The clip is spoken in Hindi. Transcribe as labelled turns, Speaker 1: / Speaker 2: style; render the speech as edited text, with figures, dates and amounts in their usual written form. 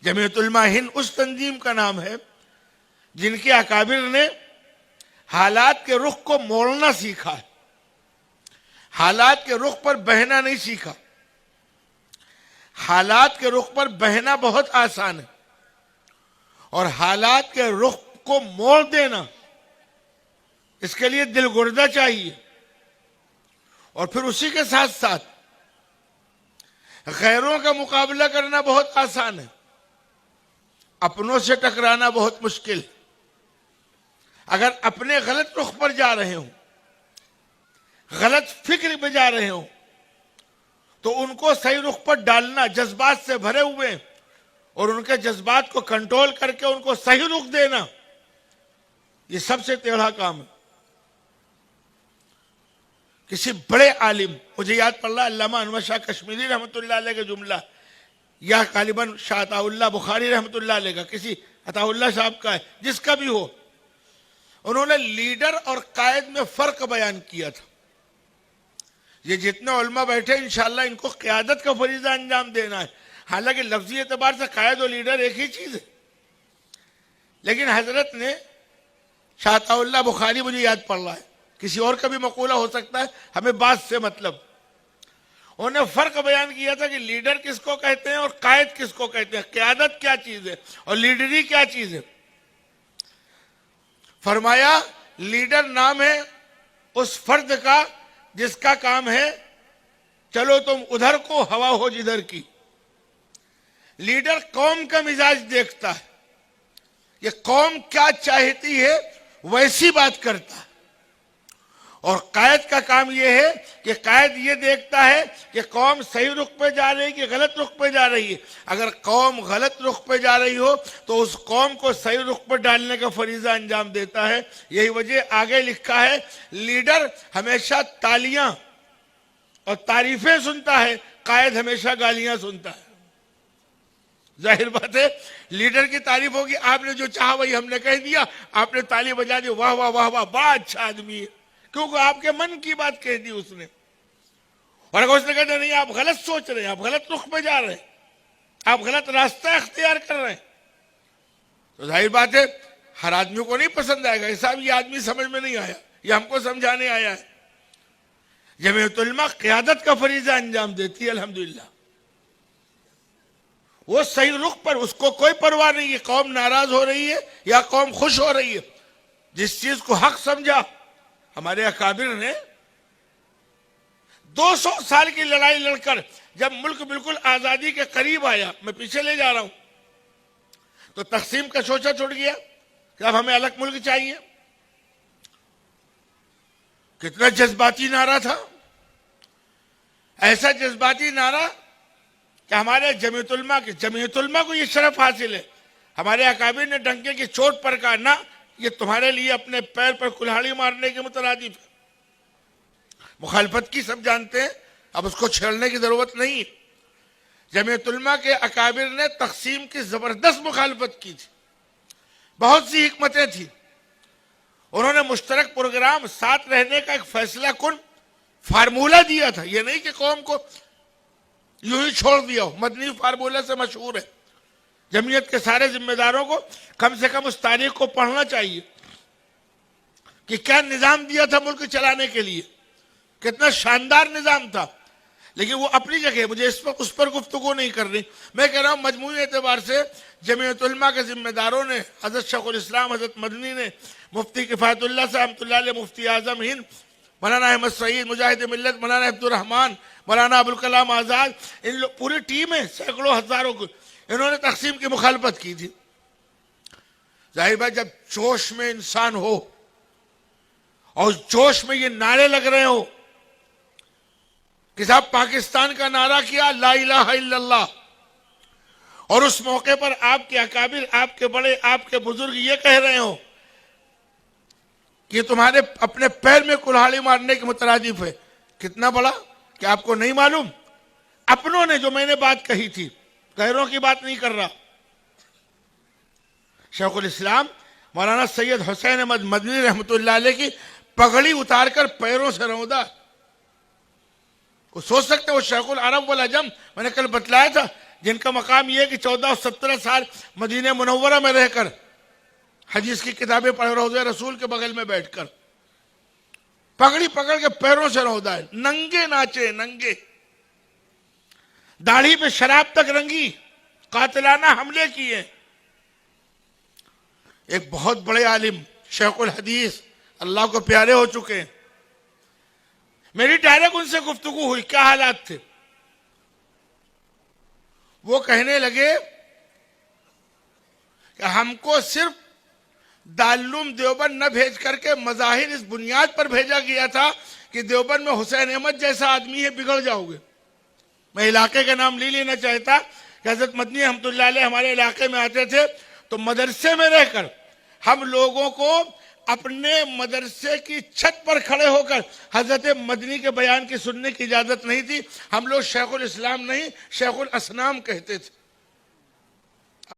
Speaker 1: जमीयत उलमा हिंद उस तंजीम का नाम है जिनके अकाबिर ने हालात के रुख को मोड़ना सीखा है, हालात के रुख पर बहना नहीं सीखा। हालात के रुख पर बहना बहुत आसान है और हालात के रुख को मोड़ देना, इसके लिए दिलगुर्दा चाहिए। और फिर उसी के साथ साथ गैरों का मुकाबला करना बहुत आसान है, अपनों से टकराना बहुत मुश्किल है। अगर अपने गलत रुख पर जा रहे हो, गलत फिक्र में जा रहे हो, तो उनको सही रुख पर डालना, जज्बात से भरे हुए और उनके जज्बात को कंट्रोल करके उनको सही रुख देना, ये सबसे टेढ़ा काम है। किसी बड़े आलिम, मुझे याद पड़ रहा अल्लामा अनवर शाह कश्मीरी रहमतुल्लाह अलैह का जुमला, या गालिबन शाह अताउल्लाह बुखारी रहमतुल्लाह अलैह का, किसी अताउल्लाह साहब का है, जिसका भी हो, उन्होंने लीडर और कायद में फर्क बयान किया था। ये जितने उलमा बैठे इंशाअल्लाह इनको क़यादत का फरीज़ा अंजाम देना है। हालांकि लफ्जी एतबार से कायद और लीडर एक ही चीज है, लेकिन हजरत ने शाह अताउल्लाह बुखारी, मुझे याद पड़ रहा है, किसी और का भी मकूला हो सकता है, हमें बात से मतलब, उन्होंने फर्क बयान किया था कि लीडर किसको कहते हैं और कायद किसको कहते हैं, क़यादत क्या चीज है और लीडरी क्या चीज है। फरमाया लीडर नाम है उस फर्द का जिसका काम है चलो तुम उधर को हवा हो जिधर की। लीडर कौम का मिजाज देखता है, ये कौम क्या चाहती है वैसी बात करता है। और कायद का काम यह है कि कायद ये देखता है कि कौम सही रुख पे जा रही है कि गलत रुख पे जा रही है। अगर कौम गलत रुख पे जा रही हो तो उस कौम को सही रुख पर डालने का फरीजा अंजाम देता है। यही वजह आगे लिखा है, लीडर हमेशा तालियां और तारीफें सुनता है, कायद हमेशा गालियां सुनता है। जाहिर बात है लीडर की तारीफ होगी, आपने जो चाहा वही हमने कह दिया, आपने ताली बजा दी, वाह वाह वाह वाह, बड़ा अच्छा आदमी है, क्योंकि आपके मन की बात कह दी उसने। और अगर उसने कहते नहीं आप गलत सोच रहे हैं, आप गलत रुख पे जा रहे हैं, आप गलत रास्ता अख्तियार कर रहे हैं, तो जाहिर बात है हर आदमी को नहीं पसंद आएगा। ऐसा ये आदमी समझ में नहीं आया, ये हमको समझाने आया है। जमीयत उलमा क़यादत का फरीजा अंजाम देती है अल्हम्दुलिल्लाह। वो सही रुख पर, उसको कोई परवाह नहीं है कौम नाराज हो रही है या कौम खुश हो रही है। जिस चीज को हक समझा, हमारे अकाबिर ने 200 साल की लड़ाई लड़कर जब मुल्क बिल्कुल आजादी के करीब आया, मैं पीछे ले जा रहा हूं, तो तकसीम का सोचा छूट गया कि अब हमें अलग मुल्क चाहिए। कितना जज्बाती नारा था, ऐसा जज्बाती नारा कि हमारे जमीयत उलमा को ये शरफ हासिल है। हमारे अकाबिर ने डंके की चोट पर कहा, ना ये तुम्हारे लिए अपने पैर पर कुल्हाड़ी मारने के मुतरादिफ है। मुखालफत की सब जानते हैं, अब उसको छेड़ने की जरूरत नहीं है। जमीयत उलमा के अकाबिर ने तकसीम की जबरदस्त मुखालफत की थी, बहुत सी हिकमतें थी। उन्होंने मुश्तरक प्रोग्राम, साथ रहने का एक फैसला कुन फार्मूला दिया था। ये नहीं कि कौम को यूं ही छोड़ दिया हो, मदनी फार्मूला से मशहूर है। जमीयत के सारे जिम्मेदारों को कम से कम उस तारीख को पढ़ना चाहिए कि क्या निजाम दिया था मुल्क चलाने के लिए, कितना शानदार निजाम था। लेकिन वो अपनी जगह, मुझे उस पर गुफ्तगू नहीं करनी। मैं कह रहा हूं मजमूई एतबार से जमीयत उलमा के जिम्मेदारों ने, हजरत शेखुल इस्लाम हजरत मदनी ने, मुफ्ती किफायतुल्लाह साहब रहमतुल्लाह अलैह, मुफ्ती आजम हिंद मौलाना अहमद सईद मुजाहिद मिल्लत, मौलाना अब्दुल रहमान, मौलाना अबुल कलाम आजाद, इन लोग पूरी टीम है, सैकड़ों हजारों को, इन्होंने तकसीम की मुखालफत की थी। जाहिर बात जब जोश में इंसान हो और जोश में ये नारे लग रहे हो कि साहब पाकिस्तान का नारा किया ला इलाहा इल्लल्लाह, और उस मौके पर आपके अकाबिर, आपके बड़े, आपके बुजुर्ग ये कह रहे हो कि तुम्हारे अपने पैर में कुल्हाड़ी मारने के मुतरादिफ है, कितना बड़ा कि आपको नहीं मालूम। अपनों ने, जो मैंने बात कही थी, गैरों की बात नहीं कर रहा, शेखुल इस्लाम मौलाना सैयद हुसैन अहमद मदनी रहमतुल्लाह अलैह की पगड़ी उतारकर पैरों से रौंदा। वो सोच सकते वो शेखुल अरब वल अजम, मैंने कल बतलाया था जिनका मकाम यह है कि 14 और 17 साल मदीने मुनव्वरा में रहकर हदीस की किताबें पढ़ रोज़े रसूल के बगल में बैठकर पगड़ी पकड़ के पैरों से रौदाए, नंगे नाचे, नंगे, दाढ़ी पे शराब तक रंगी, कातिलाना हमले किए। एक बहुत बड़े आलिम शेखुल हदीस अल्लाह को प्यारे हो चुके हैं, मेरी डायरेक्ट उनसे गुफ्तगू हुई, क्या हालात थे। वो कहने लगे कि हमको सिर्फ दारुल देवबंद न भेज करके मज़ाहिर इस बुनियाद पर भेजा गया था कि देवबंद में हुसैन अहमद जैसा आदमी है, बिगड़ जाओगे। मैं इलाके का नाम ले लेना चाहता कि हजरत मदनी रहमतुल्लाह अलैह हमारे इलाके में आते थे तो मदरसे में रहकर हम लोगों को अपने मदरसे की छत पर खड़े होकर हजरत मदनी के बयान की सुनने की इजाजत नहीं थी। हम लोग शेखुल इस्लाम नहीं, शेखुल असनाम कहते थे।